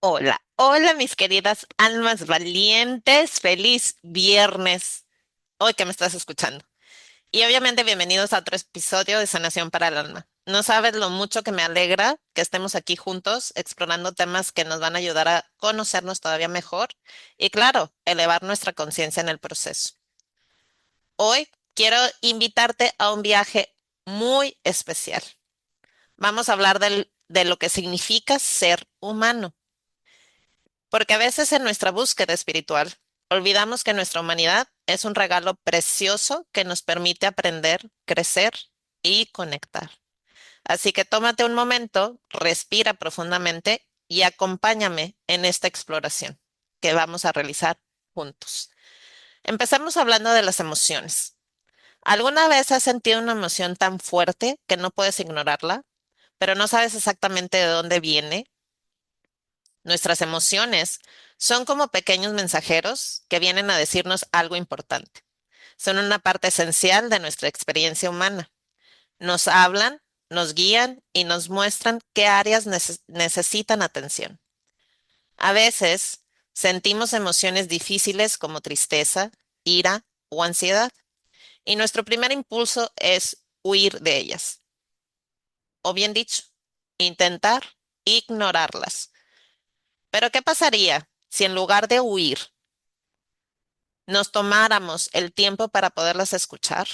Hola, hola mis queridas almas valientes, feliz viernes, hoy que me estás escuchando. Y obviamente bienvenidos a otro episodio de Sanación para el Alma. No sabes lo mucho que me alegra que estemos aquí juntos explorando temas que nos van a ayudar a conocernos todavía mejor y claro, elevar nuestra conciencia en el proceso. Hoy quiero invitarte a un viaje muy especial. Vamos a hablar de lo que significa ser humano. Porque a veces en nuestra búsqueda espiritual olvidamos que nuestra humanidad es un regalo precioso que nos permite aprender, crecer y conectar. Así que tómate un momento, respira profundamente y acompáñame en esta exploración que vamos a realizar juntos. Empezamos hablando de las emociones. ¿Alguna vez has sentido una emoción tan fuerte que no puedes ignorarla, pero no sabes exactamente de dónde viene? Nuestras emociones son como pequeños mensajeros que vienen a decirnos algo importante. Son una parte esencial de nuestra experiencia humana. Nos hablan, nos guían y nos muestran qué áreas necesitan atención. A veces sentimos emociones difíciles como tristeza, ira o ansiedad, y nuestro primer impulso es huir de ellas, o bien dicho, intentar ignorarlas. Pero ¿qué pasaría si en lugar de huir, nos tomáramos el tiempo para poderlas escuchar?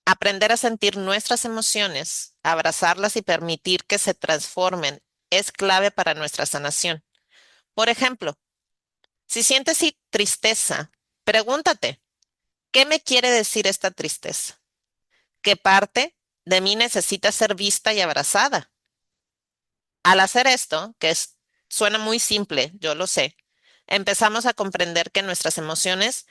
Aprender a sentir nuestras emociones, abrazarlas y permitir que se transformen es clave para nuestra sanación. Por ejemplo, si sientes tristeza, pregúntate, ¿qué me quiere decir esta tristeza? ¿Qué parte de mí necesita ser vista y abrazada? Al hacer esto, suena muy simple, yo lo sé, empezamos a comprender que nuestras emociones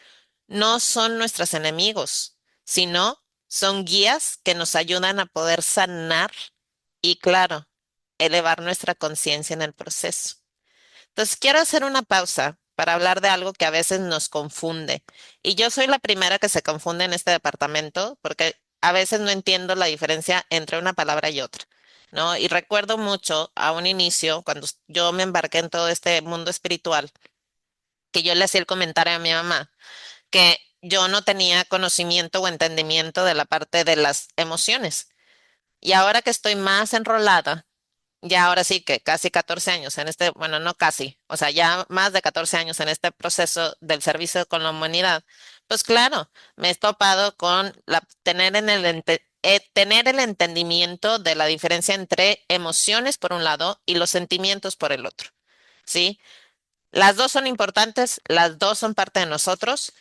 no son nuestros enemigos, sino son guías que nos ayudan a poder sanar y, claro, elevar nuestra conciencia en el proceso. Entonces, quiero hacer una pausa para hablar de algo que a veces nos confunde. Y yo soy la primera que se confunde en este departamento porque a veces no entiendo la diferencia entre una palabra y otra, ¿no? Y recuerdo mucho a un inicio, cuando yo me embarqué en todo este mundo espiritual, que yo le hacía el comentario a mi mamá que yo no tenía conocimiento o entendimiento de la parte de las emociones. Y ahora que estoy más enrolada, ya ahora sí que casi 14 años en este, bueno, no casi, o sea, ya más de 14 años en este proceso del servicio con la humanidad, pues claro, me he topado con tener el entendimiento de la diferencia entre emociones por un lado y los sentimientos por el otro, ¿sí? Las dos son importantes, las dos son parte de nosotros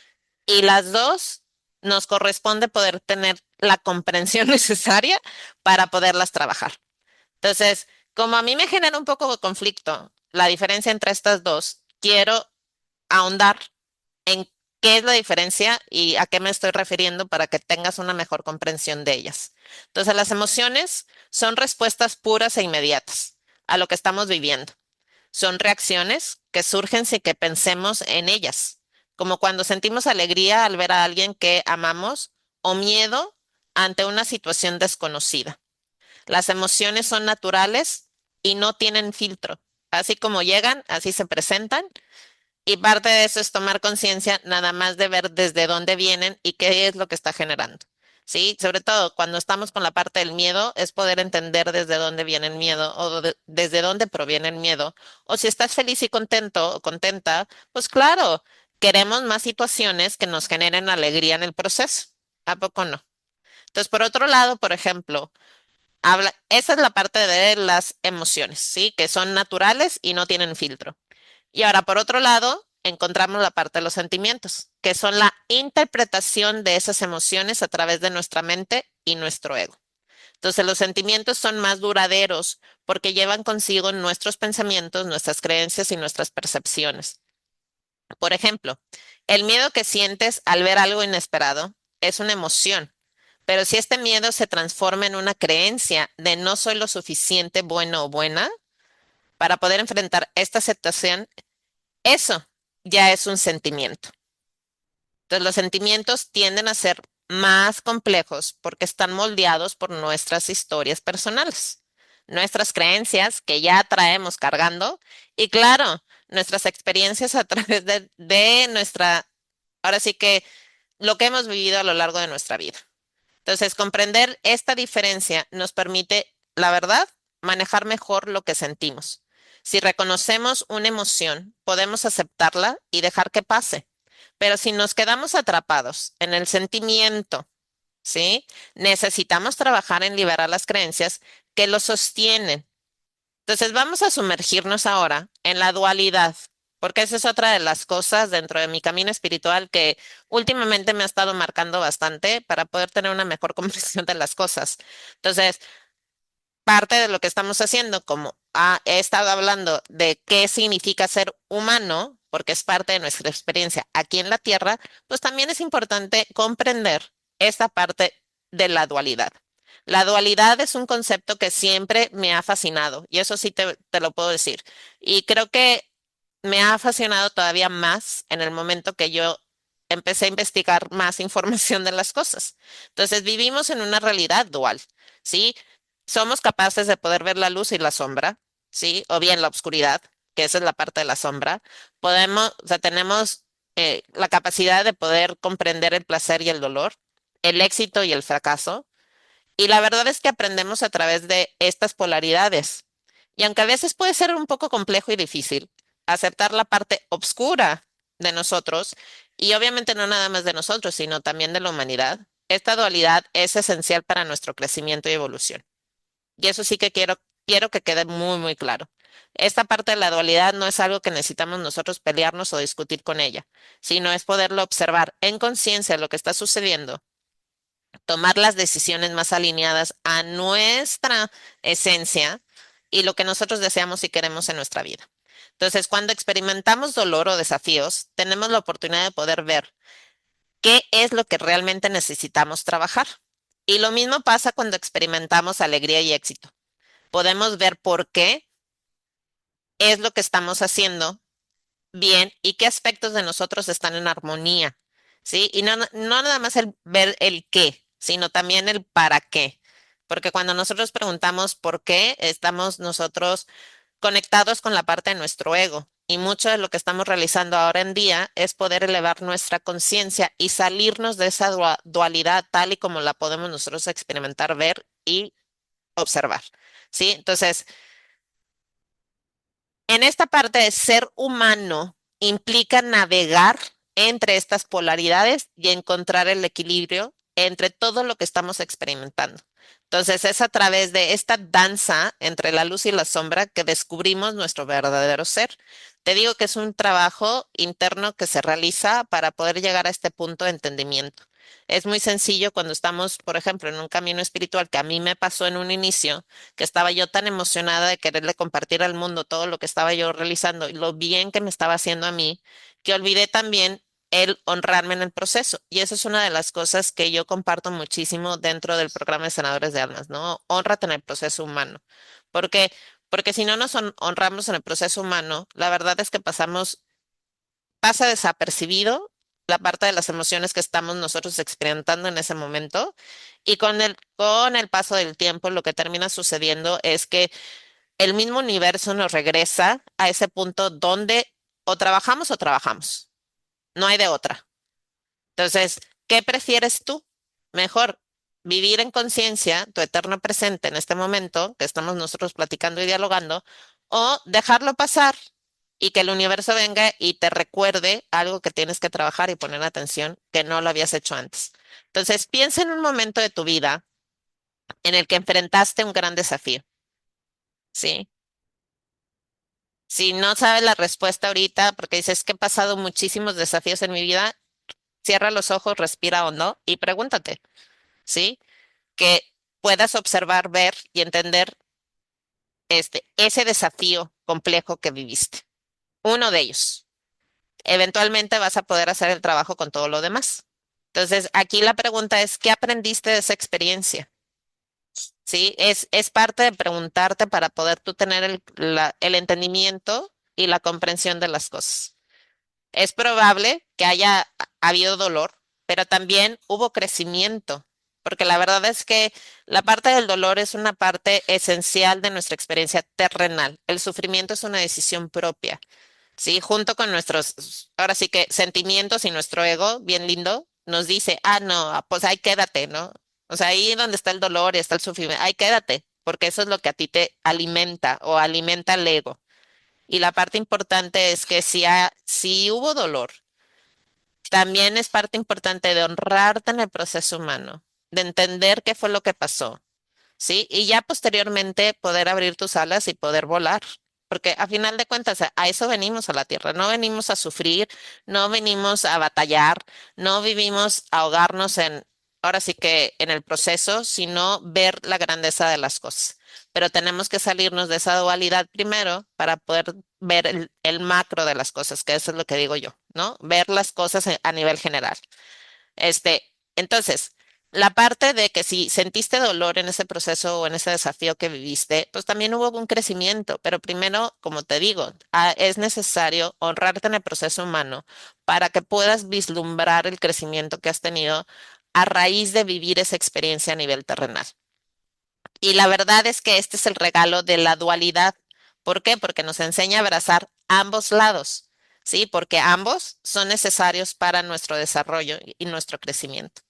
y las dos nos corresponde poder tener la comprensión necesaria para poderlas trabajar. Entonces, como a mí me genera un poco de conflicto la diferencia entre estas dos, quiero ahondar en qué es la diferencia y a qué me estoy refiriendo para que tengas una mejor comprensión de ellas. Entonces, las emociones son respuestas puras e inmediatas a lo que estamos viviendo. Son reacciones que surgen sin que pensemos en ellas, como cuando sentimos alegría al ver a alguien que amamos o miedo ante una situación desconocida. Las emociones son naturales y no tienen filtro. Así como llegan, así se presentan. Y parte de eso es tomar conciencia nada más de ver desde dónde vienen y qué es lo que está generando. Sí, sobre todo cuando estamos con la parte del miedo, es poder entender desde dónde viene el miedo o desde dónde proviene el miedo. O si estás feliz y contento o contenta, pues claro, queremos más situaciones que nos generen alegría en el proceso. ¿A poco no? Entonces, por otro lado, por ejemplo, esa es la parte de las emociones, ¿sí? Que son naturales y no tienen filtro. Y ahora, por otro lado, encontramos la parte de los sentimientos, que son la interpretación de esas emociones a través de nuestra mente y nuestro ego. Entonces, los sentimientos son más duraderos porque llevan consigo nuestros pensamientos, nuestras creencias y nuestras percepciones. Por ejemplo, el miedo que sientes al ver algo inesperado es una emoción, pero si este miedo se transforma en una creencia de no soy lo suficiente bueno o buena para poder enfrentar esta situación, eso ya es un sentimiento. Entonces, los sentimientos tienden a ser más complejos porque están moldeados por nuestras historias personales. nuestras creencias que ya traemos cargando y claro, nuestras experiencias a través de nuestra, ahora sí que lo que hemos vivido a lo largo de nuestra vida. Entonces, comprender esta diferencia nos permite, la verdad, manejar mejor lo que sentimos. Si reconocemos una emoción, podemos aceptarla y dejar que pase. Pero si nos quedamos atrapados en el sentimiento, ¿sí? Necesitamos trabajar en liberar las creencias que lo sostienen. Entonces, vamos a sumergirnos ahora en la dualidad, porque esa es otra de las cosas dentro de mi camino espiritual que últimamente me ha estado marcando bastante para poder tener una mejor comprensión de las cosas. Entonces, parte de lo que estamos haciendo, como he estado hablando de qué significa ser humano, porque es parte de nuestra experiencia aquí en la Tierra, pues también es importante comprender esta parte de la dualidad. La dualidad es un concepto que siempre me ha fascinado y eso sí te lo puedo decir. Y creo que me ha fascinado todavía más en el momento que yo empecé a investigar más información de las cosas. Entonces, vivimos en una realidad dual, ¿sí? Somos capaces de poder ver la luz y la sombra, ¿sí? O bien la oscuridad, que esa es la parte de la sombra. Podemos, o sea, tenemos la capacidad de poder comprender el placer y el dolor, el éxito y el fracaso. Y la verdad es que aprendemos a través de estas polaridades. Y aunque a veces puede ser un poco complejo y difícil, aceptar la parte oscura de nosotros, y obviamente no nada más de nosotros, sino también de la humanidad, esta dualidad es esencial para nuestro crecimiento y evolución. Y eso sí que quiero que quede muy, muy claro. Esta parte de la dualidad no es algo que necesitamos nosotros pelearnos o discutir con ella, sino es poderlo observar en conciencia lo que está sucediendo, tomar las decisiones más alineadas a nuestra esencia y lo que nosotros deseamos y queremos en nuestra vida. Entonces, cuando experimentamos dolor o desafíos, tenemos la oportunidad de poder ver qué es lo que realmente necesitamos trabajar. Y lo mismo pasa cuando experimentamos alegría y éxito. Podemos ver por qué es lo que estamos haciendo bien y qué aspectos de nosotros están en armonía, ¿sí? Y no nada más el ver el qué, sino también el para qué. Porque cuando nosotros preguntamos por qué, estamos nosotros conectados con la parte de nuestro ego. Y mucho de lo que estamos realizando ahora en día es poder elevar nuestra conciencia y salirnos de esa dualidad tal y como la podemos nosotros experimentar, ver y observar, ¿sí? Entonces, en esta parte de ser humano implica navegar entre estas polaridades y encontrar el equilibrio entre todo lo que estamos experimentando. Entonces es a través de esta danza entre la luz y la sombra que descubrimos nuestro verdadero ser. Te digo que es un trabajo interno que se realiza para poder llegar a este punto de entendimiento. Es muy sencillo cuando estamos, por ejemplo, en un camino espiritual que a mí me pasó en un inicio, que estaba yo tan emocionada de quererle compartir al mundo todo lo que estaba yo realizando y lo bien que me estaba haciendo a mí, que olvidé también el honrarme en el proceso. Y eso es una de las cosas que yo comparto muchísimo dentro del programa de Sanadores de Almas, ¿no? Hónrate en el proceso humano. Porque, porque si no nos honramos en el proceso humano, la verdad es que pasa desapercibido la parte de las emociones que estamos nosotros experimentando en ese momento. Y con el paso del tiempo, lo que termina sucediendo es que el mismo universo nos regresa a ese punto donde o trabajamos. No hay de otra. Entonces, ¿qué prefieres tú? Mejor vivir en conciencia, tu eterno presente en este momento que estamos nosotros platicando y dialogando, o dejarlo pasar y que el universo venga y te recuerde algo que tienes que trabajar y poner atención que no lo habías hecho antes. Entonces, piensa en un momento de tu vida en el que enfrentaste un gran desafío, ¿sí? Si no sabes la respuesta ahorita, porque dices que he pasado muchísimos desafíos en mi vida, cierra los ojos, respira hondo y pregúntate, ¿sí? Que puedas observar, ver y entender ese desafío complejo que viviste. Uno de ellos. Eventualmente vas a poder hacer el trabajo con todo lo demás. Entonces, aquí la pregunta es, ¿qué aprendiste de esa experiencia? ¿Sí? Es parte de preguntarte para poder tú tener el entendimiento y la comprensión de las cosas. Es probable que haya habido dolor, pero también hubo crecimiento, porque la verdad es que la parte del dolor es una parte esencial de nuestra experiencia terrenal. El sufrimiento es una decisión propia. Sí, junto con nuestros, ahora sí que sentimientos y nuestro ego, bien lindo, nos dice, ah, no, pues ahí quédate, ¿no? O sea, ahí donde está el dolor y está el sufrimiento, ahí quédate, porque eso es lo que a ti te alimenta o alimenta el ego. Y la parte importante es que si hubo dolor, también es parte importante de honrarte en el proceso humano, de entender qué fue lo que pasó. ¿Sí? Y ya posteriormente poder abrir tus alas y poder volar. Porque a final de cuentas, a eso venimos a la tierra. No venimos a sufrir, no venimos a batallar, no vivimos a ahogarnos ahora sí que en el proceso, sino ver la grandeza de las cosas. Pero tenemos que salirnos de esa dualidad primero para poder ver el macro de las cosas, que eso es lo que digo yo, ¿no? Ver las cosas a nivel general. Este, entonces, la parte de que si sentiste dolor en ese proceso o en ese desafío que viviste, pues también hubo un crecimiento, pero primero, como te digo, es necesario honrarte en el proceso humano para que puedas vislumbrar el crecimiento que has tenido a raíz de vivir esa experiencia a nivel terrenal. Y la verdad es que este es el regalo de la dualidad. ¿Por qué? Porque nos enseña a abrazar ambos lados, ¿sí? Porque ambos son necesarios para nuestro desarrollo y nuestro crecimiento.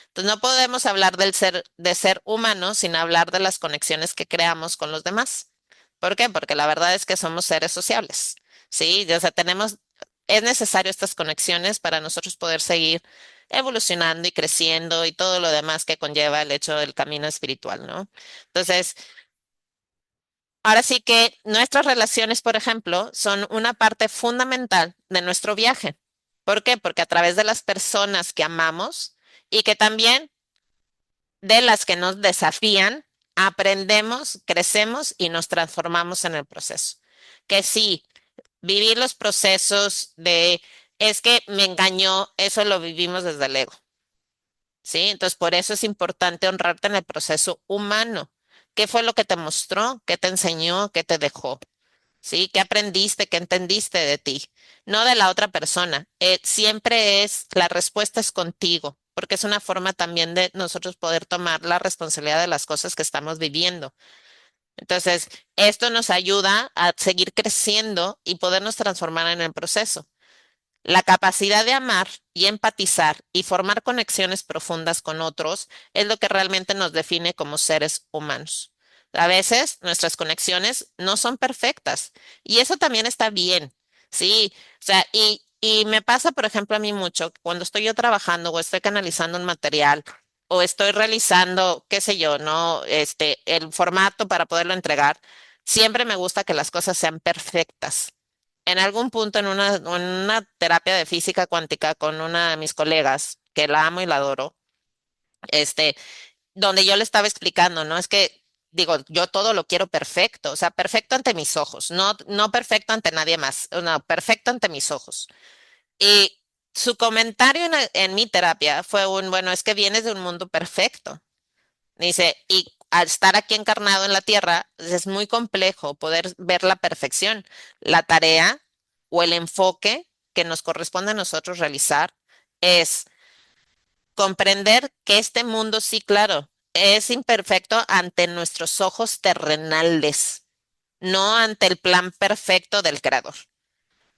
Entonces, no podemos hablar de ser humano sin hablar de las conexiones que creamos con los demás. ¿Por qué? Porque la verdad es que somos seres sociables, ¿sí? O sea, es necesario estas conexiones para nosotros poder seguir evolucionando y creciendo y todo lo demás que conlleva el hecho del camino espiritual, ¿no? Entonces, ahora sí que nuestras relaciones, por ejemplo, son una parte fundamental de nuestro viaje. ¿Por qué? Porque a través de las personas que amamos y que también de las que nos desafían, aprendemos, crecemos y nos transformamos en el proceso. Que sí, vivir los procesos es que me engañó, eso lo vivimos desde el ego, ¿sí? Entonces, por eso es importante honrarte en el proceso humano. ¿Qué fue lo que te mostró? ¿Qué te enseñó? ¿Qué te dejó? ¿Sí? ¿Qué aprendiste? ¿Qué entendiste de ti? No de la otra persona. Siempre la respuesta es contigo, porque es una forma también de nosotros poder tomar la responsabilidad de las cosas que estamos viviendo. Entonces, esto nos ayuda a seguir creciendo y podernos transformar en el proceso. La capacidad de amar y empatizar y formar conexiones profundas con otros es lo que realmente nos define como seres humanos. A veces nuestras conexiones no son perfectas y eso también está bien, ¿sí? O sea, y me pasa, por ejemplo, a mí mucho, cuando estoy yo trabajando o estoy canalizando un material o estoy realizando, qué sé yo, ¿no? El formato para poderlo entregar, siempre me gusta que las cosas sean perfectas en algún punto en una terapia de física cuántica con una de mis colegas, que la amo y la adoro, este, donde yo le estaba explicando, ¿no? Es que, digo, yo todo lo quiero perfecto, o sea, perfecto ante mis ojos, no perfecto ante nadie más, no, perfecto ante mis ojos. Y su comentario en mi terapia fue bueno, es que vienes de un mundo perfecto. Dice, y al estar aquí encarnado en la tierra, es muy complejo poder ver la perfección. La tarea o el enfoque que nos corresponde a nosotros realizar es comprender que este mundo, sí, claro, es imperfecto ante nuestros ojos terrenales, no ante el plan perfecto del creador.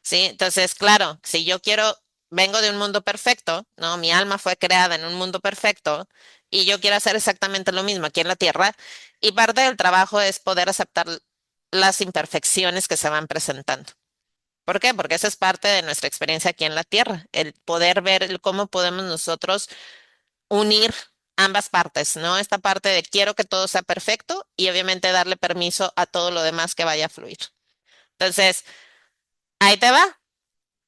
¿Sí? Entonces, claro, si yo vengo de un mundo perfecto, ¿no? Mi alma fue creada en un mundo perfecto y yo quiero hacer exactamente lo mismo aquí en la tierra. Y parte del trabajo es poder aceptar las imperfecciones que se van presentando. ¿Por qué? Porque esa es parte de nuestra experiencia aquí en la tierra, el poder ver cómo podemos nosotros unir ambas partes, ¿no? Esta parte de quiero que todo sea perfecto y obviamente darle permiso a todo lo demás que vaya a fluir. Entonces, ahí te va.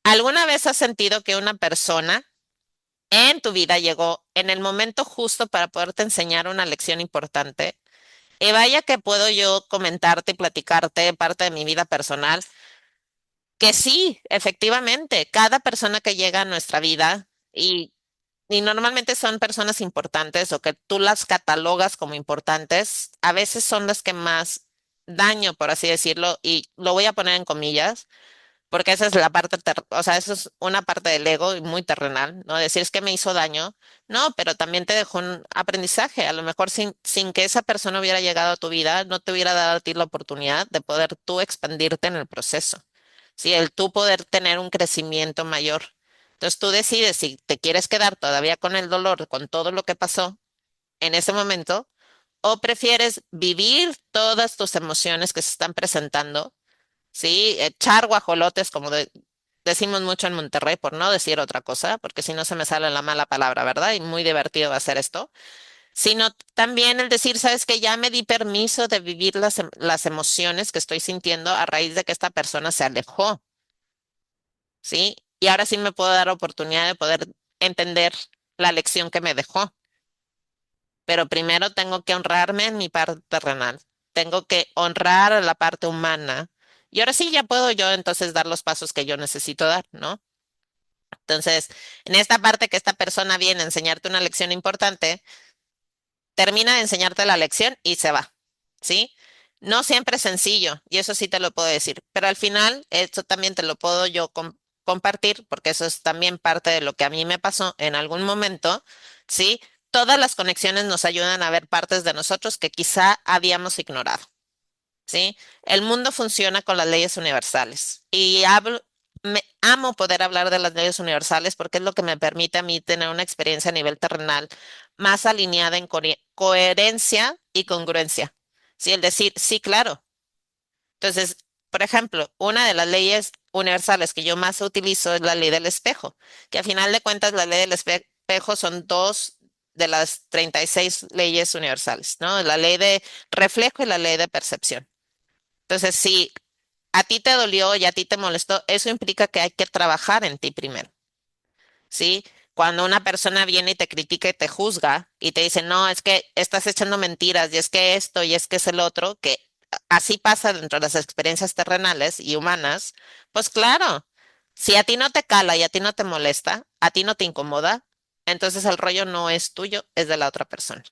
¿Alguna vez has sentido que una persona en tu vida llegó en el momento justo para poderte enseñar una lección importante? Y vaya que puedo yo comentarte y platicarte parte de mi vida personal, que sí, efectivamente, cada persona que llega a nuestra vida y normalmente son personas importantes o que tú las catalogas como importantes, a veces son las que más daño, por así decirlo, y lo voy a poner en comillas porque esa es la parte, o sea, eso es una parte del ego y muy terrenal, ¿no? Decir es que me hizo daño, no, pero también te dejó un aprendizaje. A lo mejor sin que esa persona hubiera llegado a tu vida, no te hubiera dado a ti la oportunidad de poder tú expandirte en el proceso, ¿sí? El tú poder tener un crecimiento mayor. Entonces tú decides si te quieres quedar todavía con el dolor, con todo lo que pasó en ese momento, o prefieres vivir todas tus emociones que se están presentando. Sí, echar guajolotes, como decimos mucho en Monterrey, por no decir otra cosa, porque si no se me sale la mala palabra, ¿verdad? Y muy divertido va a ser esto. Sino también el decir, sabes que ya me di permiso de vivir las emociones que estoy sintiendo a raíz de que esta persona se alejó, ¿sí? Y ahora sí me puedo dar oportunidad de poder entender la lección que me dejó. Pero primero tengo que honrarme en mi parte terrenal. Tengo que honrar a la parte humana. Y ahora sí ya puedo yo entonces dar los pasos que yo necesito dar, ¿no? Entonces, en esta parte que esta persona viene a enseñarte una lección importante, termina de enseñarte la lección y se va, ¿sí? No siempre es sencillo, y eso sí te lo puedo decir, pero al final, esto también te lo puedo yo compartir, porque eso es también parte de lo que a mí me pasó en algún momento, ¿sí? Todas las conexiones nos ayudan a ver partes de nosotros que quizá habíamos ignorado. ¿Sí? El mundo funciona con las leyes universales y me amo poder hablar de las leyes universales porque es lo que me permite a mí tener una experiencia a nivel terrenal más alineada en coherencia y congruencia. Sí, el decir, sí, claro. Entonces, por ejemplo, una de las leyes universales que yo más utilizo es la ley del espejo, que a final de cuentas la ley del espejo son dos de las 36 leyes universales, ¿no? La ley de reflejo y la ley de percepción. Entonces, si a ti te dolió y a ti te molestó, eso implica que hay que trabajar en ti primero, ¿sí? Cuando una persona viene y te critica y te juzga y te dice, no, es que estás echando mentiras y es que esto y es que es el otro, que así pasa dentro de las experiencias terrenales y humanas, pues claro, si a ti no te cala y a ti no te molesta, a ti no te incomoda, entonces el rollo no es tuyo, es de la otra persona.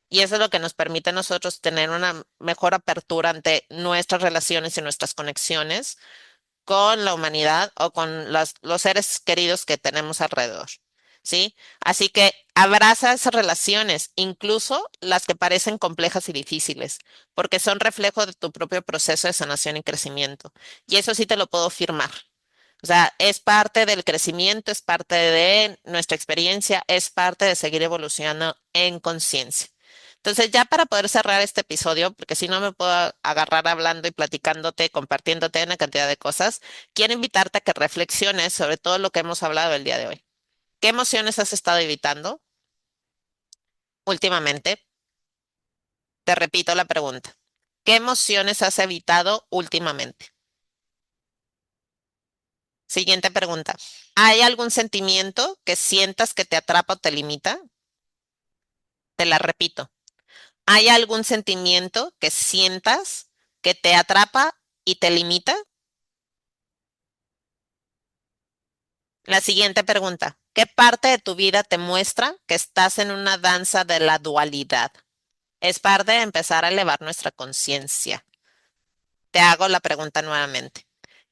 Y eso es lo que nos permite a nosotros tener una mejor apertura ante nuestras relaciones y nuestras conexiones con la humanidad o con los seres queridos que tenemos alrededor. ¿Sí? Así que abraza esas relaciones, incluso las que parecen complejas y difíciles, porque son reflejo de tu propio proceso de sanación y crecimiento. Y eso sí te lo puedo firmar. O sea, es parte del crecimiento, es parte de nuestra experiencia, es parte de seguir evolucionando en conciencia. Entonces, ya para poder cerrar este episodio, porque si no me puedo agarrar hablando y platicándote, compartiéndote una cantidad de cosas, quiero invitarte a que reflexiones sobre todo lo que hemos hablado el día de hoy. ¿Qué emociones has estado evitando últimamente? Te repito la pregunta. ¿Qué emociones has evitado últimamente? Siguiente pregunta. ¿Hay algún sentimiento que sientas que te atrapa o te limita? Te la repito. ¿Hay algún sentimiento que sientas que te atrapa y te limita? La siguiente pregunta. ¿Qué parte de tu vida te muestra que estás en una danza de la dualidad? Es parte de empezar a elevar nuestra conciencia. Te hago la pregunta nuevamente.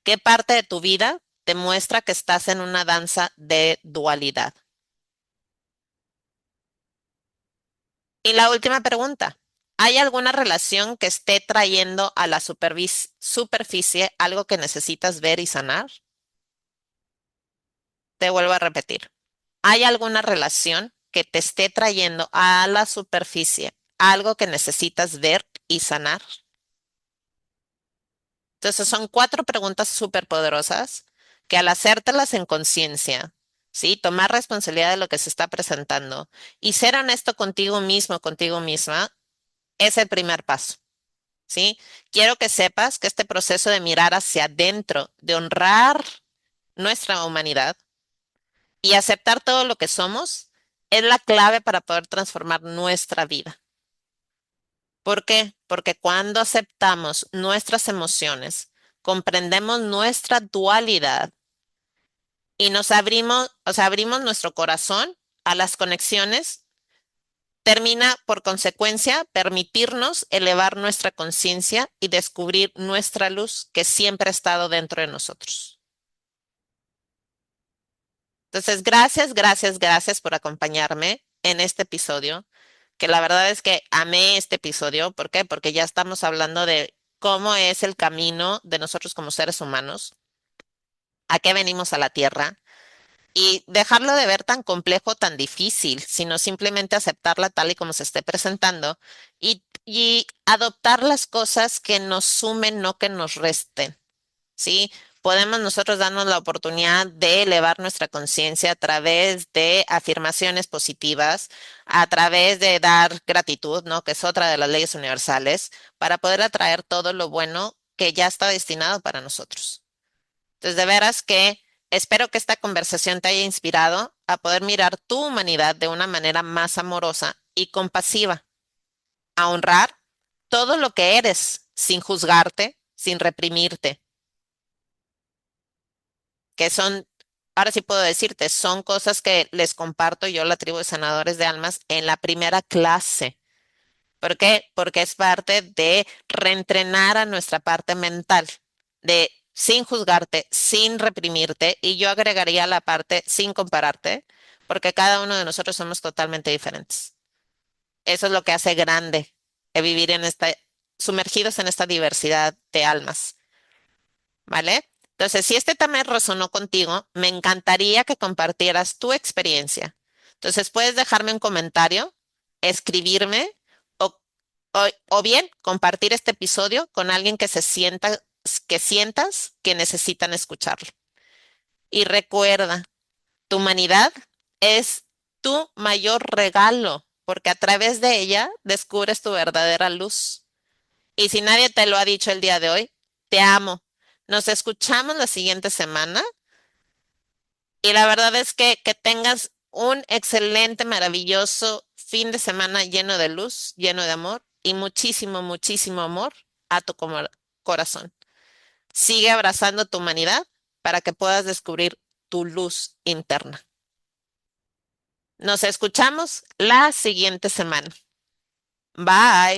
¿Qué parte de tu vida te muestra que estás en una danza de dualidad? Y la última pregunta. ¿Hay alguna relación que esté trayendo a la superficie algo que necesitas ver y sanar? Te vuelvo a repetir. ¿Hay alguna relación que te esté trayendo a la superficie algo que necesitas ver y sanar? Entonces son cuatro preguntas súper poderosas que al hacértelas en conciencia, ¿sí? Tomar responsabilidad de lo que se está presentando y ser honesto contigo mismo, contigo misma, es el primer paso, ¿sí? Quiero que sepas que este proceso de mirar hacia adentro, de honrar nuestra humanidad y aceptar todo lo que somos, es la clave para poder transformar nuestra vida. ¿Por qué? Porque cuando aceptamos nuestras emociones, comprendemos nuestra dualidad y nos abrimos, o sea, abrimos nuestro corazón a las conexiones, termina por consecuencia permitirnos elevar nuestra conciencia y descubrir nuestra luz que siempre ha estado dentro de nosotros. Entonces, gracias, gracias, gracias por acompañarme en este episodio, que la verdad es que amé este episodio. ¿Por qué? Porque ya estamos hablando de cómo es el camino de nosotros como seres humanos, a qué venimos a la Tierra y dejarlo de ver tan complejo, tan difícil, sino simplemente aceptarla tal y como se esté presentando y adoptar las cosas que nos sumen, no que nos resten. ¿Sí? Podemos nosotros darnos la oportunidad de elevar nuestra conciencia a través de afirmaciones positivas, a través de dar gratitud, ¿no? Que es otra de las leyes universales, para poder atraer todo lo bueno que ya está destinado para nosotros. Entonces, de veras que espero que esta conversación te haya inspirado a poder mirar tu humanidad de una manera más amorosa y compasiva, a honrar todo lo que eres sin juzgarte, sin reprimirte, que son, ahora sí puedo decirte, son cosas que les comparto yo, la tribu de sanadores de almas, en la primera clase. ¿Por qué? Porque es parte de reentrenar a nuestra parte mental, de sin juzgarte, sin reprimirte, y yo agregaría la parte sin compararte, porque cada uno de nosotros somos totalmente diferentes. Eso es lo que hace grande vivir en sumergidos en esta diversidad de almas. ¿Vale? Entonces, si este tema resonó contigo, me encantaría que compartieras tu experiencia. Entonces, puedes dejarme un comentario, escribirme o, o bien compartir este episodio con alguien que sientas que necesitan escucharlo. Y recuerda, tu humanidad es tu mayor regalo, porque a través de ella descubres tu verdadera luz. Y si nadie te lo ha dicho el día de hoy, te amo. Nos escuchamos la siguiente semana y la verdad es que tengas un excelente, maravilloso fin de semana lleno de luz, lleno de amor y muchísimo, muchísimo amor a tu corazón. Sigue abrazando tu humanidad para que puedas descubrir tu luz interna. Nos escuchamos la siguiente semana. Bye.